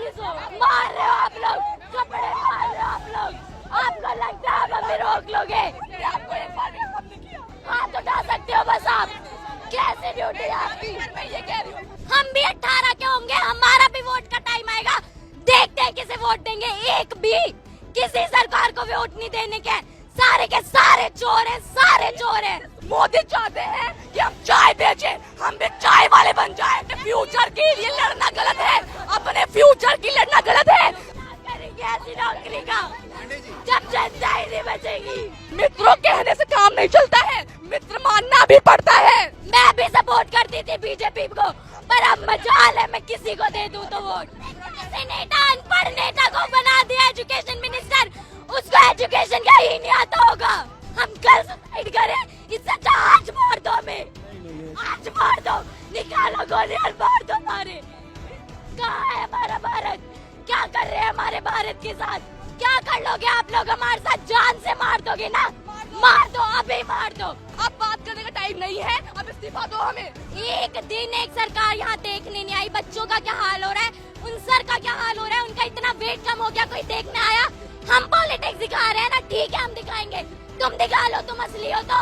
Police हो, मार रहे हो आप लोग, कपड़े मार रहे हो आप लोग। आपको लगता है आप हमें रोक लोगे? आपको एक बार भी हमने किया, हाथ उठा सकते हो बस आप। कैसे ड्यूटी है आपकी? मैं ये कह रही हूँ, हम भी 18 के होंगे, हमारा भी वोट का टाइम आएगा। देखते हैं किसे वोट देंगे। एक भी किसी सरकार को वोट नहीं देने के, सारे के सारे चोर हैं, सारे चोर हैं। मोदी चाहते हैं कि हम चाय बेचें, हम भी चाय वाले बन जाएं। फ्यूचर के लिए लड़ना गलत है, अपने फ्यूचर की लड़ना गलत है। करेंगे ऐसी नौकरी का जब जनता ही नहीं बचेगी। मित्रों कहने से काम नहीं चलता है, मित्र मानना भी पड़ता है। मैं भी सपोर्ट करती थी बीजेपी को, पर अब मजाल है मैं किसी को दे दूं तो वोट। किसी नेता अनपढ़ नेता को बना दिया एजुकेशन मिनिस्टर, उसको एजुकेशन का ही नहीं आता होगा। हम कल सुसाइड करें, इससे अच्छा आज मार दो हमें, आज मार दो, निकालो गोली और मार दो हमारे। कहाँ है हमारा भारत? क्या कर रहे हैं हमारे भारत के साथ? क्या कर लोगे आप लोग हमारे साथ? जान से मार दोगे ना? मार दो, अभी मार दो। अब बात करने का टाइम नहीं है, अब इस्तीफा दो हमें। एक दिन एक सरकार यहाँ देखने नहीं आई। बच्चों का क्या हाल हो रहा है, उन सर का क्या हाल हो रहा है, उनका इतना वेट कम हो गया, कोई देखने आया? हम पॉलिटिक्स दिखा रहे हैं ना, ठीक है हम दिखाएंगे, तुम दिखा लो, तुम असली हो तो।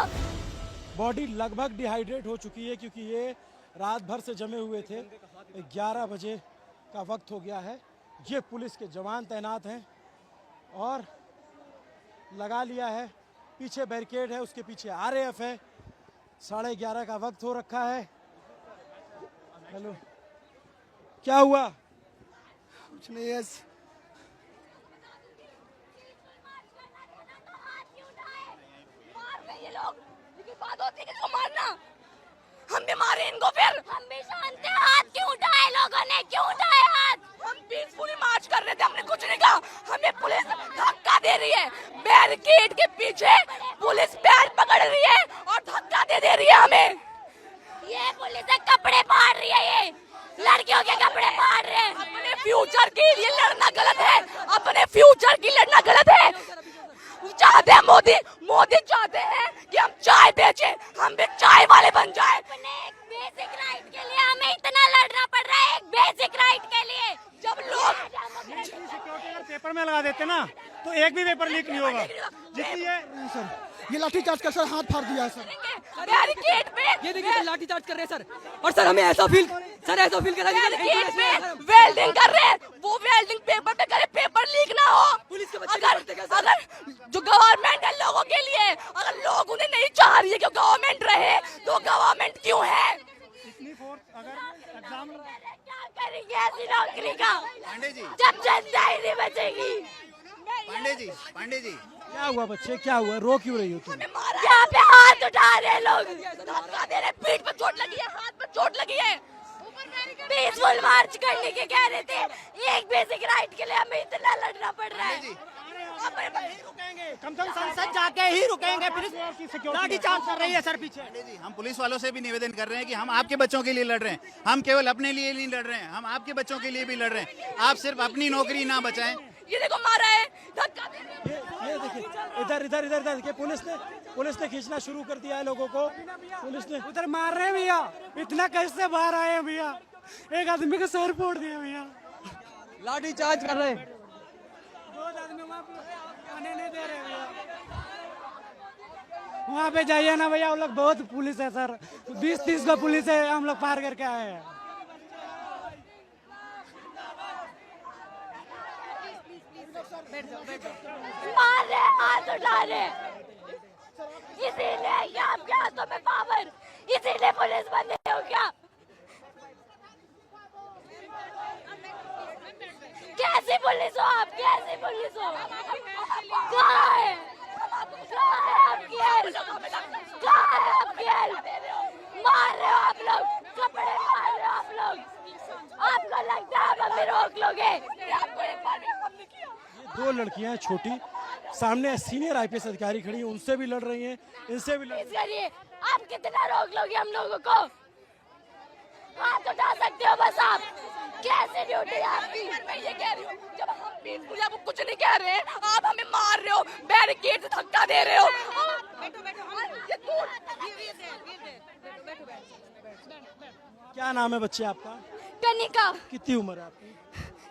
बॉडी लगभग डिहाइड्रेट हो चुकी है क्योंकि ये रात भर से जमे हुए थे। 11 बजे का वक्त हो गया है। ये पुलिस के जवान तैनात हैं और लगा लिया है, पीछे बैरिकेड है, उसके पीछे आरएएफ है। 11:30 का वक्त हो रखा है। हेलो, क्या हुआ? कुछ नहीं है। ये लोग, लेकिन बात होती है किसको मारना? हम भी मारे इनको फिर। हम भी जानते हैं हाथ क्यों उठाए लोगों ने, क्यों उठाए हाथ? हम पीसफुली मार्च कर रहे थे, हमने कुछ नहीं कहा। हमें पुलिस धक्का दे रही है, बैरिकेड के पीछे पुलिस पैर पकड़ रही है और धक्का दे रही है हमें। ये पुलिस कपड़े फाड़ रही है, ये लड़कियों के कपड़े फाड़ रहे हैं। अपने फ्यूचर के लिए लड़ना गलत है, अपने फ्यूचर की लड़ना गलत है। चाहते हैं मोदी चाहते हैं कि हम चाय बेचें, हम भी चाय वाले बन जाएं। अपने एक बेसिक राइट के लिए हमें इतना लड़ना पड़ रहा है, एक बेसिक राइट के लिए। जब लोग सिक्योरिटी अगर पेपर में लगा देते ना तो एक भी पेपर लीक नहीं होगा। जितनी ये लाठीचार्ज कर सर, हाथ फाड़ दिया है सर। बैरिकेड पे ये देखिए लाठी चार्ज कर रहे हैं सर। और सर हमें ऐसा फील करा बैरिकेड पे वेल्डिंग कर रहे हैं। वो वेल्डिंग पेपर पे करे, पेपर लीक ना हो। पुलिस के बच्चे अगर जो गवर्नमेंट है लोगों के लिए, अगर लोग उन्हें नहीं चाह रही है कि गवर्नमेंट रहे, तो गवर्नमेंट क्यों है? इतनी फोर्स अगर एग्जाम क्या करेंगे ऐसी नौकरी का पांडे जी, जब जनता ही नहीं बचेगी? पांडे जी क्या हुआ बच्चे, क्या हुआ? रो क्यों रही हो तुम? यहाँ पे हाथ उठा रहे हैं लोग, धक्का दे रहे हैं, पीठ पे चोट लगी है, हाथ पे चोट लगी है। पीसफुल मार्च करने के कह रहे थे, एक बेसिक राइट के लिए हमें इतना लड़ना पड़ रहा है। कम से कम संसद जाके ही रुकेंगे। लाठी चार्ज कर रही है सर पीछे। पांडे जी, हम पुलिस वालों से भी निवेदन कर रहे हैं कि हम आपके बच्चों के लिए लड़ रहे हैं। हम केवल अपने लिए नहीं लड़ रहे हैं, हम आपके बच्चों के लिए भी लड़ रहे हैं। आप सिर्फ अपनी नौकरी ना बचाएं। ये देखो मारा है, धक्का दे रहे हैं। ये देखिए, इधर देखिए, पुलिस ने खींचना शुरू कर दिया है लोगों को। पुलिस ने उधर मार रहे हैं भैया, इतना कैसे बाहर आए हैं भैया? एक आदमी का सर फोड़ दिया भैया, लाठी चार्ज कर रहे हैं। 2 आदमी वहाँ पे आने नहीं दे रहे भैया। वहाँ पे जाइए ना भैया, वो लोग बहुत पुलिस है सर, 20-30 का पुलिस है, हम लोग पार करके आए हैं। मार रहे हैं, हाथ उठा रहे हैं। इसीलिए ये आपके हाथों में पावर, इसीलिए पुलिस बने हो क्या? कैसी पुलिस हो आप, कैसी पुलिस हो? कहाँ है आपकी हेल्प? कहाँ है आपकी हेल्प? मार रहे हो आप लोग, कपड़े मार रहे हो आप लोग। आपको लगता है आप हमें रोक लोगे? आपको एक बार भी हमने किया। 2 लड़कियां हैं छोटी, सामने सीनियर आईपीएस अधिकारी खड़ी हैं, उनसे भी लड़ रही हैं, इनसे भी लड़ रही हैं। करिए, आप कितना रोक लोगे हम लोगों को? हाथ उठा सकते हो बस आप। कैसे ड्यूटी है आपकी? मैं ये कह रही हूँ, जब हम पीसफुली आपको कुछ नहीं कह रहे हैं, आप हमें मार रहे हो, बैरिकेड से धक्का दे रहे हो। क्या नाम है बच्चे आपका? कनिका, कितनी उम्र है आपकी?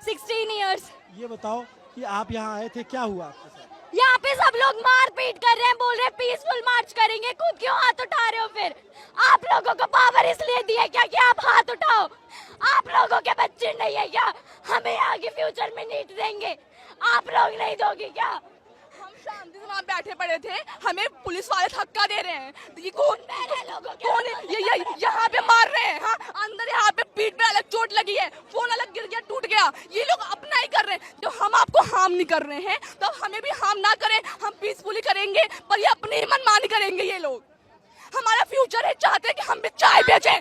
16 years। ये बताओ कि आप यहाँ आए थे, क्या हुआ आपके साथ? यहाँ पे सब लोग मार पीट कर रहे हैं, बोल रहे हैं पीसफुल मार्च करेंगे, खुद क्यों हाथ उठा रहे हो? फिर आप लोगों को पावर इसलिए दी है क्या कि आप हाथ उठाओ? आप लोगों के बच्चे नहीं है क्या? हमें आगे फ्यूचर में नीट देंगे, आप लोग नहीं दोगे क्या? हम शांति से वहाँ बैठे पड़े थे, हमें पुलिस वाले धक्का दे रहे हैं। ये कौन कौन है? ये यहाँ पे मार रहे हैं। हाँ, अंदर यहाँ पे पीठ पे अलग चोट लगी है, फोन अलग गिर गया, टूट गया। ये लोग अपना ही कर रहे हैं। जो हम आपको हार्म नहीं कर रहे हैं तो हमें भी हार्म ना करें, हम पीसफुली करेंगे, पर ये अपनी ही मनमानी करेंगे। ये लोग हमारा फ्यूचर है, चाहते हैं कि हम भी चाय बेचें।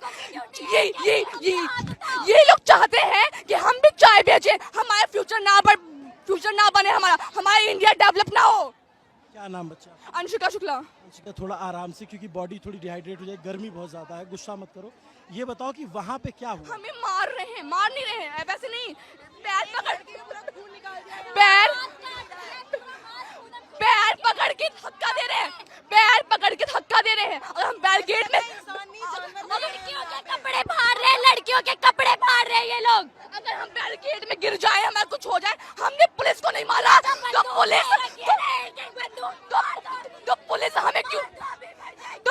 ये लोग चाहते हैं कि हम भी चाय बेचें, हमारा फ्यूचर ना बने, हमारा इंडिया डेवलप ना हो। क्या नाम बच्चा? अंशिका शुक्ला। अंशिका, थोड़ा आराम से, क्योंकि बॉडी थोड़ी डिहाइड्रेट हो जाए, गर्मी बहुत ज्यादा है, गुस्सा मत करो। ये बताओ कि वहाँ पे क्या हुआ? हमें मार रहे हैं, मार नहीं रहे हैं, वैसे नहीं, पैर पकड़ के धक्का दे रहे हैं, पैर पकड़ के धक्का दे रहे हैं। और हम बैरिकेड में लड़कियों के कपड़े फाड़ रहे हैं, लड़कियों के कपड़े फाड़ रहे हैं ये लोग। अगर हम बैरिकेड में गिर जाए, हमारा कुछ हो जाए, हमने पुलिस को नहीं मारा तो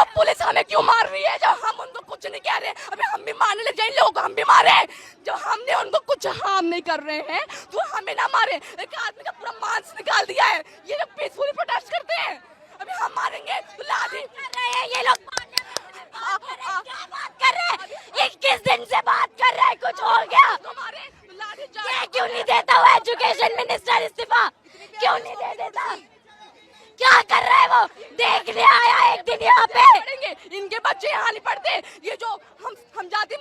पुलिस हमें क्यों मार रही है? जब हम उनको कुछ नहीं कह रहे हैं, अभी हम भी मारने लग जाए, लोग हम भी मारे। जब हमने उनको कुछ हार्म नहीं कर रहे हैं तो हमें ना मारे। एक आदमी का पूरा मांस निकाल दिया है, ये लोग पीसफुली प्रोटेस्ट करते हैं, अभी हम मारेंगे तो लाठी कर रहे हैं ये लोग। क्या बात कर रहे हैं? 21 दिन से बात कर रहे हैं, कुछ हो गया? ये क्यों नहीं देता वो एजुकेशन मिनिस्टर इस्तीफा? क्यों नहीं दे देता? क्या कर रहा है वो? देखने आया एक दिन यहाँ पे। पढ़ेंगे, इनके बच्चे यहाँ नहीं पढ़ते। ये जो हम जाते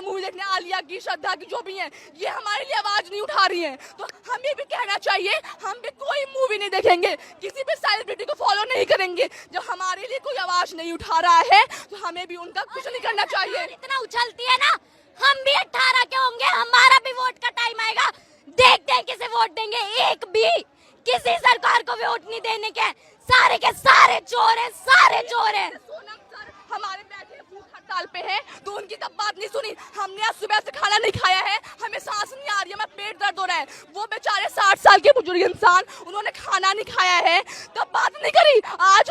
मूवी देखने आलिया की, श्रद्धा की, जो भी हैं, ये हमारे लिए आवाज नहीं उठा रही हैं। तो हमें भी कहना चाहिए, हम भी कोई मूवी नहीं देखेंगे, किसी भी सेलिब्रिटी को फॉलो नहीं करेंगे। जब हमारे लिए कोई आवाज नहीं उठा रहा है तो हमें भी उनका कुछ नहीं करना चाहिए। इतना उछलती है ना, हम भी 18 के होंगे, हमारा भी वोट का टाइम आएगा, देखते हैं किसे वोट देंगे। एक भी किसी सरकार को वोट नहीं देने के, सारे के सारे चोर हैं, सारे चोर हैं। सोनम सर हमारे बैठे भूख हड़ताल पे हैं, तो उनकी तब बात नहीं सुनी। हमने आज सुबह से खाना नहीं खाया है, हमें सांस नहीं आ रही है, हमें पेट दर्द हो रहा है। वो बेचारे 60 साल के बुजुर्ग इंसान, उन्होंने खाना नहीं खाया है, तब बात नहीं करी। आज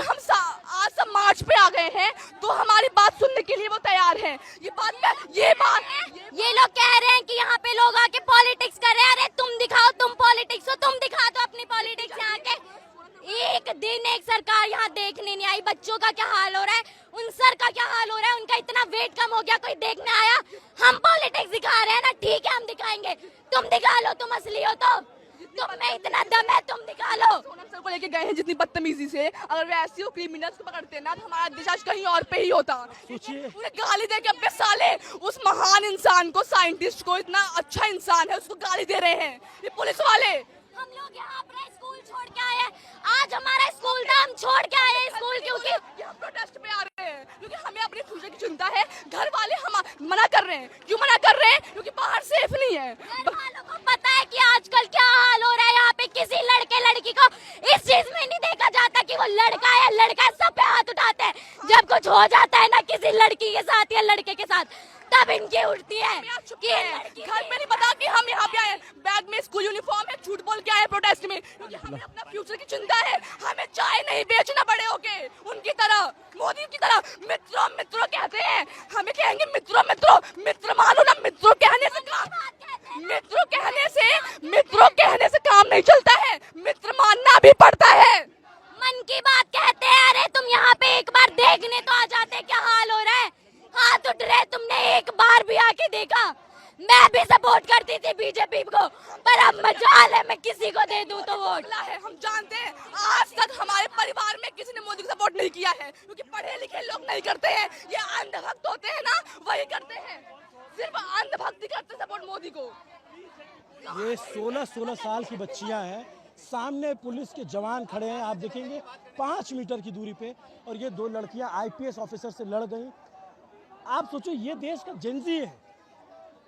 सब मार्च पे आ गए हैं, तो हमारी बात सुनने के लिए वो तैयार हैं। ये लोग कह रहे हैं कि यहाँ पे लोग आके पॉलिटिक्स कर रहे हैं। अरे तुम दिखाओ, तुम पॉलिटिक्स हो, तुम दिखा दो अपनी पॉलिटिक्स यहाँ के। एक दिन एक सरकार यहाँ देखने नहीं आई। बच्चों का क्या हाल हो रहा है, उन सर का क्या हाल हो रहा है, उनका इतना वेट कम हो गया, कोई देखने आया? हम पॉलिटिक्स दिखा रहे हैं ना, ठीक है हम दिखाएंगे, तुम दिखा लो, तुम असली हो तो। तुम में इतना दम है, तुम दिखा लो। सोनम सर को लेके गए हैं जितनी बदतमीजी से, अगर वैसे हो क्रिमिनल्स को पकड़ते ना, तो हमारा देश आज कहीं और पे ही होता। उन्हें गाली दे के, अबे साले, उस महान इंसान को, साइंटिस्ट को, इतना अच्छा इंसान है, उसको गाली दे रहे हैं ये पुलिस वाले। हम लोग यहाँ अपना स्कूल छोड़ के आए हैं, आज हमारा स्कूल था, हम छोड़ के आए हैं स्कूल, क्योंकि हम प्रोटेस्ट पे आ रहे हैं, क्योंकि हमें अपने फ्यूचर की चिंता है। घर वाले हम मना कर रहे हैं, क्यों मना कर रहे हैं? क्योंकि बाहर सेफ नहीं है। घर वालों को पता है कि आजकल क्या हाल हो रहा है यहाँ पे। किसी लड़के लड़की को इस चीज में नहीं देखा जाता कि वो लड़का है, सब पे हाथ उठाते हैं। जब कुछ हो जाता है ना किसी लड़की के साथ या लड़के के साथ, तब इनकी उठती है कि घर पे नहीं पता कि हम यहाँ पे आए, बैग में स्कूल यूनिफॉर्म है, झूठ बोल के आए प्रोटेस्ट में, क्योंकि हमें अपना फ्यूचर की चिंता है। हमें चाय नहीं बेचना बड़े होके, उनकी तरह, मोदी की तरह। मित्रों कहते हैं, हमें कहेंगे मित्र मानो ना। मित्रों कहने से काम नहीं चलता है, मित्र मानना भी पड़ता है। मन की बात कहते हैं। अरे तुम यहाँ पे एक बार देखने तो आ जाते, क्या हाल हो रहा है। हाथ उठ रहे, तुमने एक बार भी आके देखा? मैं भी सपोर्ट करती थी बीजेपी को, पर अब मजाल है मैं किसी को दे दूं तो वोट। हम जानते हैं, आज तक हमारे परिवार में किसी ने मोदी को सपोर्ट नहीं किया है, क्योंकि पढ़े लिखे लोग नहीं करते हैं। ये अंधभक्त होते हैं ना, वही करते हैं, सिर्फ अंधभक्ति करते हैं सपोर्ट मोदी को। ये 16 साल की बच्चियां हैं, सामने पुलिस के जवान खड़े हैं, आप देखेंगे 5 मीटर की दूरी पे, और ये 2 लड़कियां IPS ऑफिसर से लड़ गई। आप सोचो, ये देश का जेनजी है,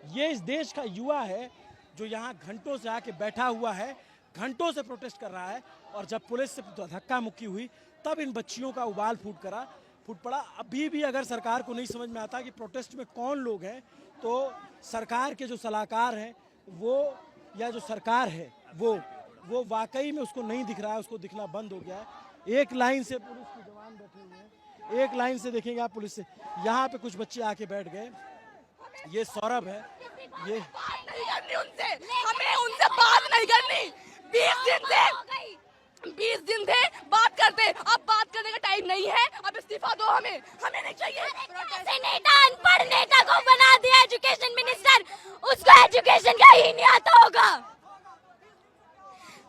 ये इस देश का युवा है जो यहाँ घंटों से आके बैठा हुआ है, घंटों से प्रोटेस्ट कर रहा है, और जब पुलिस से धक्का मुक्की हुई तब इन बच्चियों का उबाल फूट पड़ा। अभी भी अगर सरकार को नहीं समझ में आता कि प्रोटेस्ट में कौन लोग हैं, तो सरकार के जो सलाहकार हैं वो या जो सरकार है वो वाकई में उसको नहीं दिख रहा है, उसको दिखना बंद हो गया है। एक लाइन से पुलिस के जवान बैठे हुए हैं, एक लाइन से देखेंगे आप पुलिस से। यहाँ पे कुछ बच्चे आके बैठ गए। ये सौरभ है, ये बात नहीं करनी उनसे, हमें उनसे बात नहीं करनी। 20 दिन थे बात करते, अब बात करने का टाइम नहीं है, अब इस्तीफा दो हमें नहीं चाहिए। ऐसे नेता अनपढ़ नेता को बना दिया एजुकेशन मिनिस्टर, उसको एजुकेशन का ही नहीं आता होगा।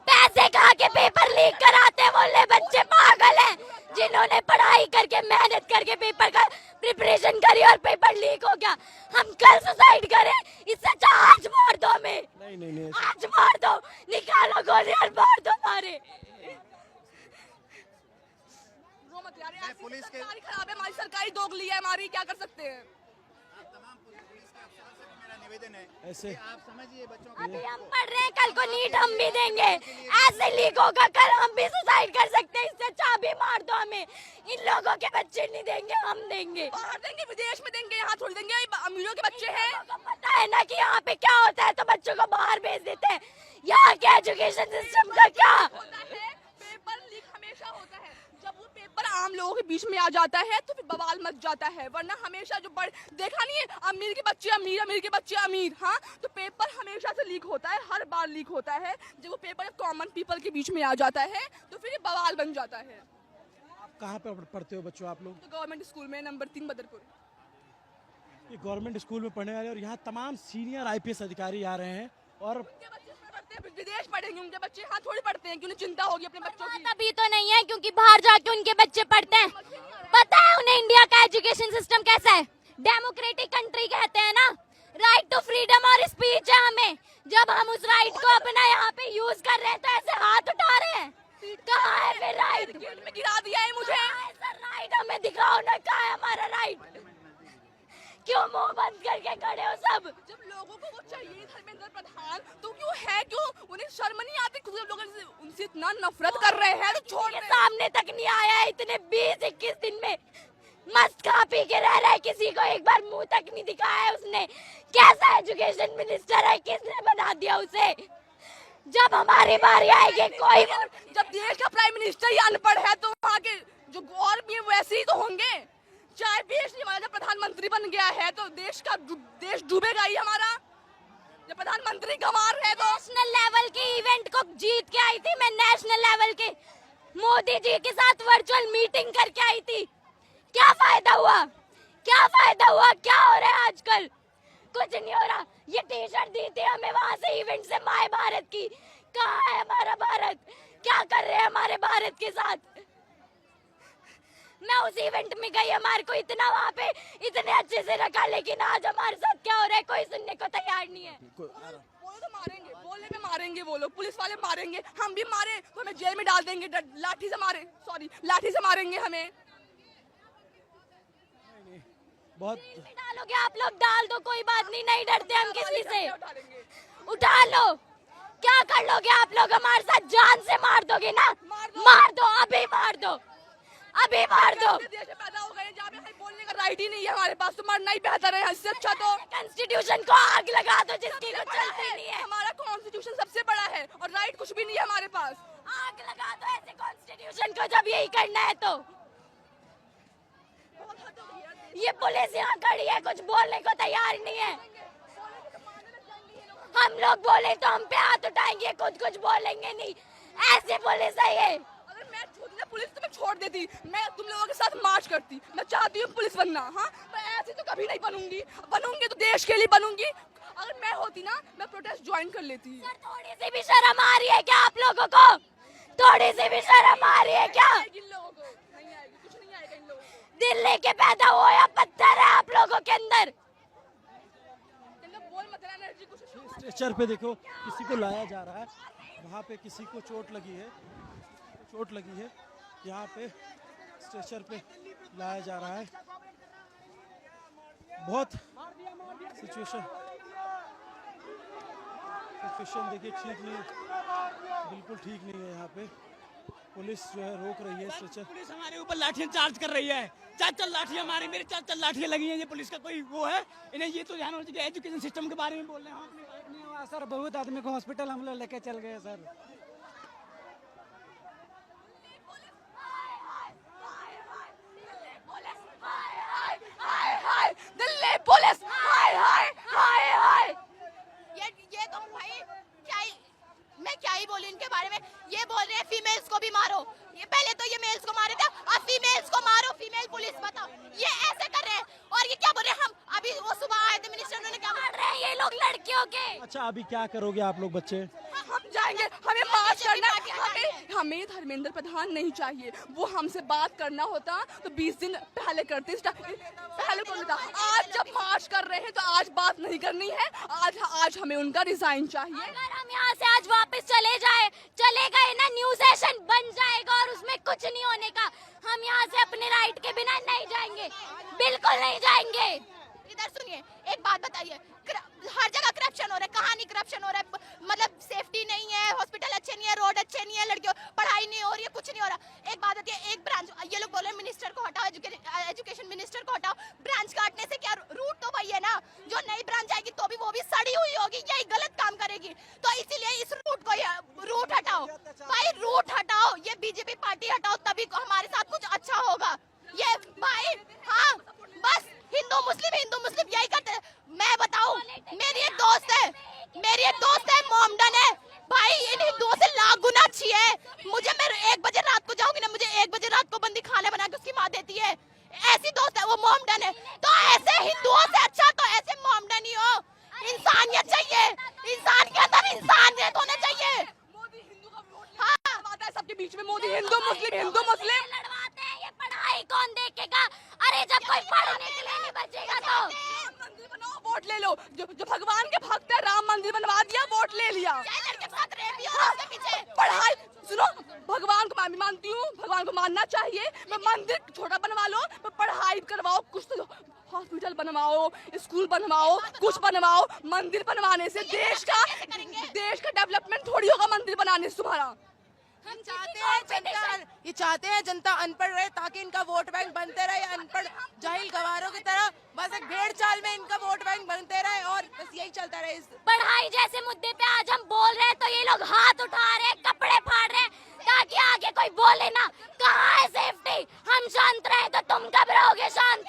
पैसे खा के पेपर लीक कराते बोले बच्चे पागल हैं, जिन्होंने पढ़ाई करके मेहनत करके पेपर का प्रिपरेशन करी और पेपर लीक हो गया। हम कल सुसाइड करें, इससे अच्छा आज मार दो हमें। नहीं आज मार दो, निकालो गोली और मार दो मारे। रो मत यार, ऐसी पुलिस के- सरकारी खराब है, हमारी सरकारी दोगली है, हमारी क्या कर सकते हैं। तमाम पुलिस के अफसरों से भी मेरा निवेदन है ऐसे कि आप समझिए बच्चों को। अभी हम पढ़ रहे हैं, कल को नीट हम भी देंगे। ऐसे लीक होगा, कल हम भी सुसाइड कर सकते हैं, इससे अच्छा अभी मार दो हमें। इन लोगों के बच्चे नहीं देंगे, हम देंगे। बाहर देंगे, विदेश में देंगे, यहाँ थोड़ी देंगे, अमीरों के बच्चे हैं। लोगों को पता है ना कि यहाँ पे क्या होता है, तो बच्चों को बाहर भेज देते हैं। यहाँ के एजुकेशन सिस्टम का क्या? होता है, पेपर लीक हमेशा होता है। जब वो पेपर आम लोगों के बीच में आ जाता है तो फिर बवाल मच जाता है, वरना हमेशा जो देखा नहीं है, अमीर के बच्चे अमीर, अमीर के बच्चे अमीर। हाँ, तो पेपर हमेशा से लीक होता है, हर बार लीक होता है। जब वो पेपर कॉमन पीपल के बीच में आ जाता है तो फिर ये बवाल बन जाता है। आप कहाँ पे पढ़ते हो बच्चों आप लोग? तो गवर्नमेंट स्कूल में नंबर 3 बदरपुर। ये गवर्नमेंट स्कूल में पढ़ने वाले और यहाँ तमाम सीनियर IPS अधिकारी आ रहे हैं और उनके बच्चे इसमें पढ़ते हैं, विदेश पढ़ेंगे उनके बच्चे, यहाँ थोड़ी पढ़ते हैं कि उन्हें चिंता होगी अपने बच्चों की। बात अभी तो नहीं है, क्योंकि बाहर जाके उनके बच्चे पढ़ते हैं। पता है उन्हें इंडिया का एजुकेशन सिस्टम कैसा है? डेमोक्रेटिक कंट्री कहते हैं ना, राइट टू फ्रीडम और स्पीच है हमें। जब हम उस राइट को अपना यहाँ पे यूज कर रहे हैं तो ऐसे हाथ उठा रहे हैं। कहाँ है फिर राइट? गेट में गिरा दिया है मुझे। राइट हमें दिखाओ ना, कहाँ है हमारा राइट? क्यों मुंह बंद करके खड़े हो सब? जब लोगों को वो चाहिए धर्मेंद्र प्रधान, तो क्यों है, क्यों उन्हें शर्म नहीं आती? खुद लोग उनसे इतना नफरत कर रहे हैं तो छोड़ के दे। सामने तक नहीं आया है इतने 20-21 दिन में। मस्त खा पी के रह रहा है, किसी को एक बार मुंह तक नहीं दिखाया है उसने। कैसा एजुकेशन मिनिस्टर है, किसने बना दिया उसे? जब हमारी बारी आएगी कोई जब देश का प्राइम मिनिस्टर ही अनपढ़ है तो वहाँ के जो और भी है वैसे ही तो होंगे। चाहे देश नहीं, हमारा जब प्रधानमंत्री बन गया है तो देश डूबेगा ही हमारा। जब प्रधानमंत्री गंवार है तो नेशनल लेवल के इवेंट को जीत के आई थी मैं, नेशनल लेवल के मोदी जी के साथ वर्चुअल मीटिंग करके आई थी। क्या फायदा हुआ? क्या फायदा हुआ? क्या हो रहा है आजकल? कुछ नहीं हो रहा। ये टी-शर्ट दी थी हमें वहां से इवेंट से, माय भारत की। कहाँ है हमारा भारत? क्या कर रहे हैं हमारे भारत के साथ? मैं उस इवेंट में गई, हमारे को इतना वहाँ पे इतने अच्छे से रखा, लेकिन आज हमारे साथ क्या हो रहा है कोई सुनने को तैयार नहीं है। बोले तो मारेंगे, बोलने में मारेंगे, वो लोग पुलिस वाले मारेंगे, हम भी मारे तो हमें जेल में डाल देंगे, लाठी से मारे, लाठी से मारेंगे हमें। बहुत डालोगे आप लोग, डाल दो, कोई बात नहीं, नहीं डरते हम किसी से। उठा लो, क्या कर लोगे आप लोग हमारे साथ? जान से मार दोगे ना? मार दो, अभी मार दो, अभी मार दो। देश में पैदा हो गए जहाँ पे बोलने का राइट ही नहीं है हमारे पास, तो मरना ही बेहतर है। इससे अच्छा तो कॉन्स्टिट्यूशन को आग लगा दो, जिसकी कुछ चलती नहीं है। हमारा कॉन्स्टिट्यूशन सबसे बड़ा है और राइट कुछ भी नहीं है हमारे पास। आग लगा दो ऐसे कॉन्स्टिट्यूशन को, जब यही करना है तो। ये पुलिस यहाँ खड़ी है, कुछ बोलने को तैयार नहीं है। हम लोग बोले तो हम पे हाथ उठाएंगे, खुद कुछ बोलेंगे नहीं। ऐसे पुलिस है ये। अगर मैं पुलिस तो मैं छोड़ देती, मैं तुम लोगों के साथ मार्च करती। मैं चाहती हूँ पुलिस बनना, हाँ, मैं ऐसी तो कभी नहीं बनूंगी तो देश के लिए बनूंगी। अगर मैं होती ना, मैं प्रोटेस्ट ज्वाइन कर लेती। सर थोड़ी सी भी शर्म आ रही है क्या आप लोगों को? थोड़ी सी भी शर्म आ रही है क्या? इन लोगों को नहीं आएगी, कुछ नहीं आएगा इन लोगों को। दिल लेके पैदा हो या पत्थर है आप लोगों के अंदर? बोल मत एनर्जी कुछ। स्ट्रेचर पे देखो किसी को लाया जा रहा है, वहाँ पे किसी को चोट लगी है, यहाँ पे स्ट्रेचर पे लाया जा रहा है। बहुत सिचुएशन देखिए ठीक नहीं, बिल्कुल ठीक नहीं है। यहाँ पे पुलिस जो है रोक रही है स्ट्रेचर। पुलिस हमारे ऊपर लाठियां चार्ज कर रही है। 4 लाठियां मारी, मेरे 4 लाठियां लगी हैं। ये पुलिस का कोई वो है? इन्हें ये तो ध्यान होना चाहिए। एजुकेशन सिस्टम के बारे में बोल रहे हैं हम अपने नहीं हुआ सर, बहुत आदमी को हॉस्पिटल हम लोग लेके चल गए सर। दिल्ली पुलिस हाय हाय हाय हाय। ये तो भाई मैं क्या ही बोलूं इनके बारे में। ये बोल रहे हैं फीमेल्स को भी मारो, ये पहले तो ये मेल्स को मारे थे, अब फीमेल्स को मारो, फीमेल पुलिस बताओ। ये ऐसे कर रहे हैं। और ये क्या बोल रहे हैं, हम अभी वो सुबह आए थे मिनिस्टर, उन्होंने क्या मार रहे हैं ये लोग लड़कियों के। अच्छा, अभी क्या करोगे आप लोग बच्चे? हम जाएंगे, हमें मार्च करना है। हमें धर्मेंद्र प्रधान नहीं चाहिए। वो हमसे बात करना होता तो 20 दिन पहले करते, पहले कर लेता। आज जब मार्च कर रहे हैं तो आज बात नहीं करनी है। आज हमें उनका रिजाइन चाहिए। अगर हम यहाँ से आज वापस चले गए ना, न्यू सेशन बन जाएगा और उसमें कुछ नहीं होने का। हम यहाँ से अपने राइट के बिना नहीं जाएंगे, बिल्कुल नहीं जाएंगे। इधर सुनिए, एक बात बताइए, हर जगह करप्शन हो रहा है, कहाँ नहीं करप्शन हो रहा है? मतलब सेफ्टी नहीं है, हॉस्पिटल अच्छे नहीं है, रोड अच्छे नहीं है, लड़कियों पढ़ाई नहीं हो रही है, कुछ नहीं हो रहा। एक बात होती है, एक ब्रांच, ये लोग बोल रहे हैं मिनिस्टर को हटाओ, एजुकेशन मिनिस्टर को हटाओ। ब्रांच काटने से क्या, रूट तो वही है ना। जो नई ब्रांच आएगी तो भी वो भी सड़ी हुई होगी, यही गलत काम करेगी। तो इसीलिए इस रूट को रूट हटाओ भाई, रूट हटाओ, ये बीजेपी पार्टी हटाओ, तभी हमारे साथ कुछ अच्छा होगा। ये भाई हाँ, बस हिंदू मुस्लिम यही करते हैं। मैं बताऊं, मेरी एक दोस्त है मोमडन है भाई, इन हिंदुओं से लाख गुना अच्छी है। मुझे, मैं 1 बजे रात को जाऊंगी ना, मुझे 1 बजे रात को बंदी खाना बना के उसकी माँ देती है। ऐसी दोस्त है, वो मोमडन है। तो ऐसे हिंदुओं से अच्छा तो ऐसे मोमडन ही हो। इंसानियत चाहिए, इंसान के अंदर इंसानियत होना चाहिए। मोदी हिंदू का वोट आता है सबके बीच में, मोदी हिंदू मुस्लिम लड़वाते हैं। ये पढ़ाई कौन देखेगा? अरे जब कोई पढ़ने के लिए नहीं बचेगा तो मंदिर बनाओ, वोट ले लो। जो भगवान के भक्त है, राम मंदिर बनवा दिया, वोट ले लिया। पढ़ाई सुनो, भगवान को मैं भी मानती हूँ, भगवान को मानना चाहिए। मंदिर छोटा बनवा लो, पढ़ाई करवाओ, कुछ तो हॉस्पिटल बनवाओ, स्कूल बनवाओ, कुछ बनवाओ। मंदिर बनवाने से देश का डेवलपमेंट थोड़ी होगा मंदिर बनाने से तुम्हारा। हम चाहते हैं जनता अनपढ़ रहे, ताकि इनका वोट बैंक बनते रहे। अनपढ़ जाहिल गवारों की तरह बस एक भेड़ चाल में इनका वोट बैंक बनते रहे और बस यही चलता रहे। पढ़ाई जैसे मुद्दे पे आज हम बोल रहे हैं तो ये लोग हाथ उठा रहे हैं, कपड़े फाड़ रहे हैं, ताकि आगे कोई बोले ना। कहाँ है सेफ्टी? हम शांत रहे तो तुम कब रहोगे शांत?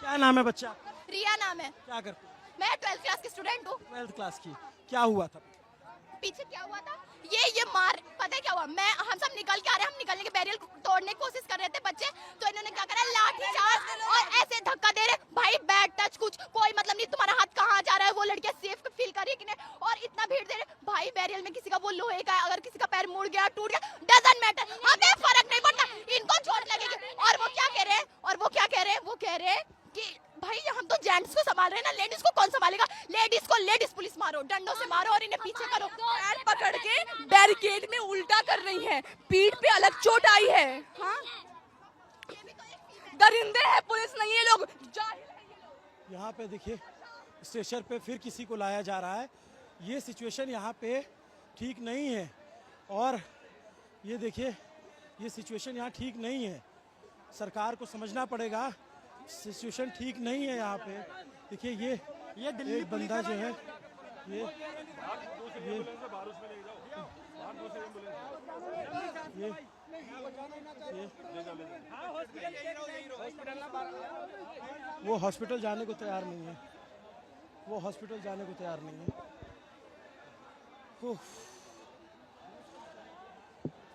क्या नाम है बच्चा? रिया नाम है। क्या करते? मैं 12th क्लास की स्टूडेंट हूँ। 12th क्लास की। क्या हुआ था पीछे? क्या हुआ था, ये मार, पता है क्या हुआ? हम सब निकल के आ रहे हैं, हम निकलने के बैरियर तोड़ने की कोशिश कर रहे थे बच्चे, तो इन्होंने क्या करा, लाठी चार्ज और ऐसे धक्का दे रहे। भाई बैड टच, कुछ कोई मतलब नहीं, तुम्हारा हाथ कहाँ जा रहा है? वो लड़कियां सेफ फील कर रही है कि नहीं? और इतना भीड़ दे रहे भाई, बैरियर में किसी का वो लोहे का है, अगर किसी का पैर मुड़ गया, टूट गया, डजंट मैटर, हमें फर्क नहीं पड़ता, इनको चोट लगेगी। और वो क्या कह रहे हैं, वो कह रहे हैं कि भाई हम तो जेंट्स को संभाल रहे हैं ना, लेडीज को कौन संभालेगा? लेडीज पुलिस मारो, डंडों से मारो और इन्हें पीछे करो। पैर पकड़ के बैरिकेड में उल्टा कर रही हैं, पीठ पे अलग चोट आई है। हाँ, दरिंदे हैं, पुलिस नहीं है, लोग जाहिल हैं। यहाँ पे देखिए, स्टेशन पे फिर किसी को लाया जा रहा है। ये सिचुएशन यहाँ पे ठीक नहीं है, और ये देखिए, ये सिचुएशन यहाँ ठीक नहीं है। सरकार को समझना पड़ेगा, सिचुएशन ठीक नहीं है यहाँ पे। देखिए ये दिल्ली एक बंदा जो है, ये वो हॉस्पिटल जाने को तैयार नहीं है, वो हॉस्पिटल जाने को तैयार नहीं है।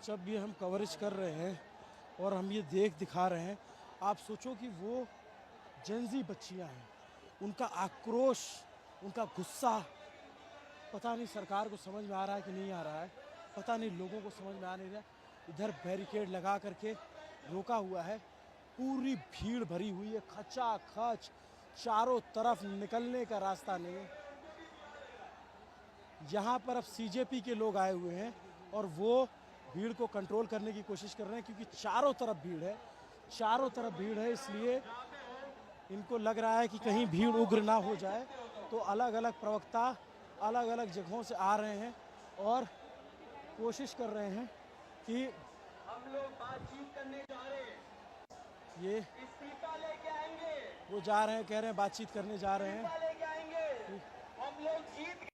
जब ये हम कवरेज कर रहे हैं और हम ये दिखा रहे हैं, आप सोचो कि वो जेंजी बच्चियां हैं, उनका आक्रोश, उनका गुस्सा, पता नहीं सरकार को समझ में आ रहा है कि नहीं आ रहा है, पता नहीं लोगों को समझ में आ नहीं रहा। इधर बैरिकेड लगा करके रोका हुआ है, पूरी भीड़ भरी हुई है, खचाखच, चारों तरफ निकलने का रास्ता नहीं है। यहाँ पर अब सीजेपी के लोग आए हुए हैं और वो भीड़ को कंट्रोल करने की कोशिश कर रहे हैं, क्योंकि चारों तरफ भीड़ है, इसलिए इनको लग रहा है कि कहीं भीड़ उग्र ना हो जाए। तो अलग अलग प्रवक्ता अलग अलग जगहों से आ रहे हैं और कोशिश कर रहे हैं कि हम लोग बातचीत करने जा रहे हैं, ये इस्तीफा लेके आएंगे, वो जा रहे हैं, कह रहे हैं बातचीत करने जा रहे हैं।